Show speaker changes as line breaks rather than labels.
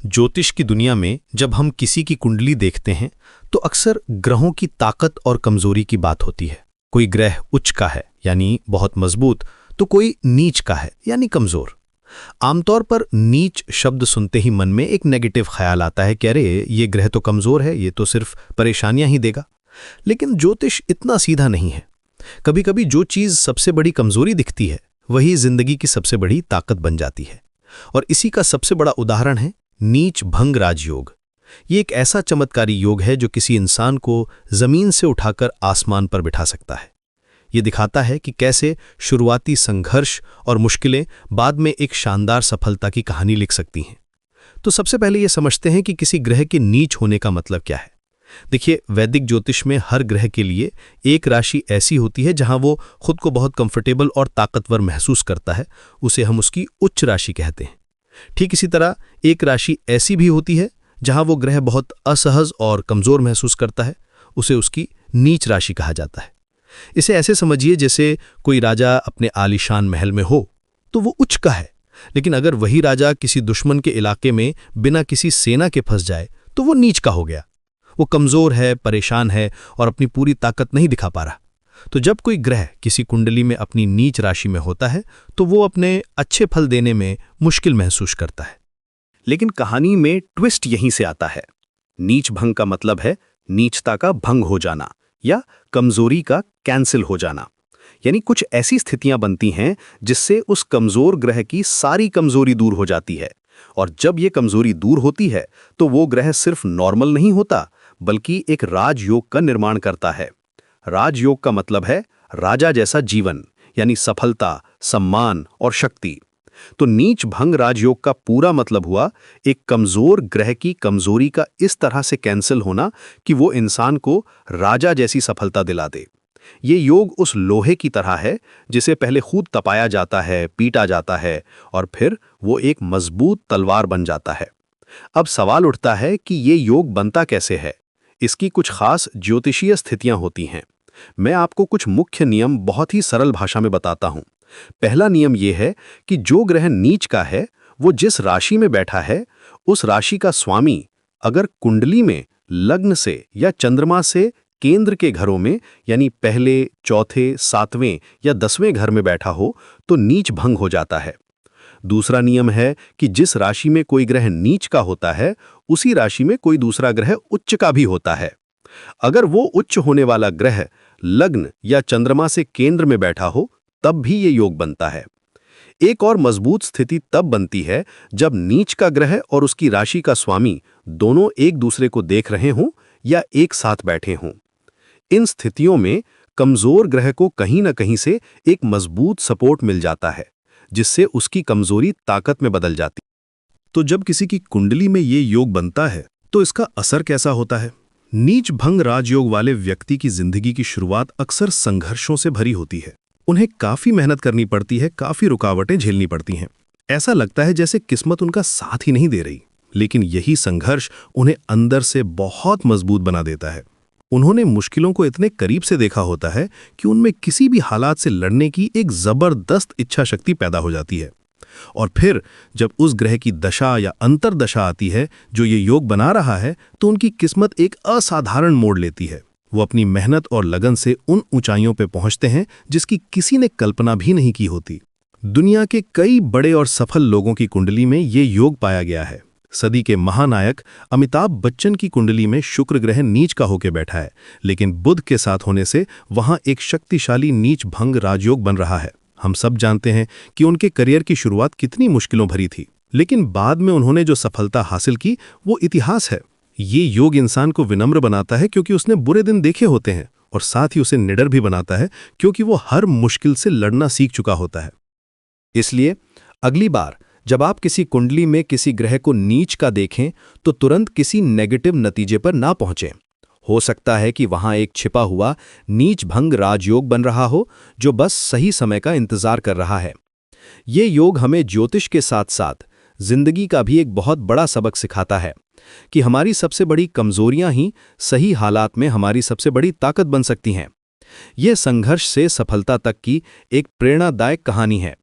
ज्योतिष की दुनिया में जब हम किसी की कुंडली देखते हैं तो अक्सर ग्रहों की ताकत और कमजोरी की बात होती है। कोई ग्रह उच्च का है यानी बहुत मजबूत, तो कोई नीच का है यानी कमजोर। आमतौर पर नीच शब्द सुनते ही मन में एक नेगेटिव ख्याल आता है कि अरे ये ग्रह तो कमजोर है, ये तो सिर्फ परेशानियां ही देगा। लेकिन ज्योतिष इतना सीधा नहीं है। कभी कभी जो चीज सबसे बड़ी कमजोरी दिखती है वही जिंदगी की सबसे बड़ी ताकत बन जाती है। और इसी का सबसे बड़ा उदाहरण है नीच भंग राजयोग। ये एक ऐसा चमत्कारी योग है जो किसी इंसान को जमीन से उठाकर आसमान पर बिठा सकता है। ये दिखाता है कि कैसे शुरुआती संघर्ष और मुश्किलें बाद में एक शानदार सफलता की कहानी लिख सकती हैं। तो सबसे पहले ये समझते हैं कि किसी ग्रह के नीच होने का मतलब क्या है। देखिए, वैदिक ज्योतिष में हर ग्रह के लिए एक राशि ऐसी होती है जहां वो खुद को बहुत कंफर्टेबल और ताकतवर महसूस करता है, उसे हम उसकी उच्च राशि कहते हैं। ठीक इसी तरह एक राशि ऐसी भी होती है जहां वो ग्रह बहुत असहज और कमजोर महसूस करता है, उसे उसकी नीच राशि कहा जाता है। इसे ऐसे समझिए जैसे कोई राजा अपने आलीशान महल में हो तो वो उच्च का है, लेकिन अगर वही राजा किसी दुश्मन के इलाके में बिना किसी सेना के फंस जाए तो वो नीच का हो गया। वो कमजोर है, परेशान है और अपनी पूरी ताकत नहीं दिखा पा रहा। तो जब कोई ग्रह किसी कुंडली में अपनी नीच राशि में होता है तो वो अपने अच्छे फल देने में मुश्किल महसूस करता है।
लेकिन कहानी में ट्विस्ट यहीं से आता है। नीच भंग का मतलब है नीचता का भंग हो जाना या कमजोरी का कैंसिल हो जाना। यानी कुछ ऐसी स्थितियां बनती हैं जिससे उस कमजोर ग्रह की सारी कमजोरी दूर हो जाती है। और जब ये कमजोरी दूर होती है तो वो ग्रह सिर्फ नॉर्मल नहीं होता, बल्कि एक राजयोग का निर्माण करता है। राजयोग का मतलब है राजा जैसा जीवन, यानी सफलता, सम्मान और शक्ति। तो नीच भंग राजयोग का पूरा मतलब हुआ एक कमजोर ग्रह की कमजोरी का इस तरह से कैंसिल होना कि वो इंसान को राजा जैसी सफलता दिला दे। ये योग उस लोहे की तरह है जिसे पहले खूब तपाया जाता है, पीटा जाता है और फिर वो एक मजबूत तलवार बन जाता है। अब सवाल उठता है कि ये योग बनता कैसे है। इसकी कुछ खास ज्योतिषीय स्थितियां होती हैं। मैं आपको कुछ मुख्य नियम बहुत ही सरल भाषा में बताता हूं। पहला नियम यह है कि जो ग्रह नीच का है वो जिस राशि में बैठा है उस राशि का स्वामी अगर कुंडली में लग्न से या चंद्रमा से केंद्र के घरों में यानी पहले, चौथे, सातवें या 10वें घर में बैठा हो तो नीच भंग हो जाता है। दूसरा नियम है कि जिस राशि में कोई ग्रह नीच का होता है उसी राशि में कोई दूसरा ग्रह उच्च का भी होता है। अगर वो उच्च होने वाला ग्रह लग्न या चंद्रमा से केंद्र में बैठा हो तब भी ये योग बनता है। एक और मजबूत स्थिति तब बनती है जब नीच का ग्रह और उसकी राशि का स्वामी दोनों एक दूसरे को देख रहे हों या एक साथ बैठे हों। इन स्थितियों में कमजोर ग्रह को कहीं न कहीं से एक मजबूत सपोर्ट मिल जाता है जिससे उसकी कमजोरी ताकत में बदल जाती।
तो जब किसी की कुंडली में ये योग बनता है तो इसका असर कैसा होता है? नीच भंग राजयोग वाले व्यक्ति की जिंदगी की शुरुआत अक्सर संघर्षों से भरी होती है। उन्हें काफी मेहनत करनी पड़ती है, काफी रुकावटें झेलनी पड़ती हैं। ऐसा लगता है जैसे किस्मत उनका साथ ही नहीं दे रही। लेकिन यही संघर्ष उन्हें अंदर से बहुत मजबूत बना देता है। उन्होंने मुश्किलों को इतने करीब से देखा होता है कि उनमें किसी भी हालात से लड़ने की एक जबरदस्त इच्छा शक्ति पैदा हो जाती है। और फिर जब उस ग्रह की दशा या अंतरदशा आती है जो ये योग बना रहा है तो उनकी किस्मत एक असाधारण मोड़ लेती है। वो अपनी मेहनत और लगन से उन ऊंचाइयों पे पहुंचते हैं जिसकी किसी ने कल्पना भी नहीं की होती। दुनिया के कई बड़े और सफल लोगों की कुंडली में ये योग पाया गया है। सदी के महानायक अमिताभ बच्चन की कुंडली में शुक्र ग्रह नीच का होकर बैठा है, लेकिन बुध के साथ होने से वहां एक शक्तिशाली नीच भंग राजयोग बन रहा है। हम सब जानते हैं कि उनके करियर की शुरुआत कितनी मुश्किलों भरी थी, लेकिन बाद में उन्होंने जो सफलता हासिल की वो इतिहास है। ये योग इंसान को विनम्र बनाता है क्योंकि उसने बुरे दिन देखे होते हैं, और साथ ही उसे निडर भी बनाता है क्योंकि वो हर मुश्किल से लड़ना सीख चुका होता है।
इसलिए अगली बार जब आप किसी कुंडली में किसी ग्रह को नीच का देखें तो तुरंत किसी नेगेटिव नतीजे पर ना पहुंचें। हो सकता है कि वहां एक छिपा हुआ नीच भंग राजयोग बन रहा हो जो बस सही समय का इंतजार कर रहा है। ये योग हमें ज्योतिष के साथ साथ जिंदगी का भी एक बहुत बड़ा सबक सिखाता है कि हमारी सबसे बड़ी कमजोरियां ही सही हालात में हमारी सबसे बड़ी ताकत बन सकती हैं। यह संघर्ष से सफलता तक की एक प्रेरणादायक कहानी है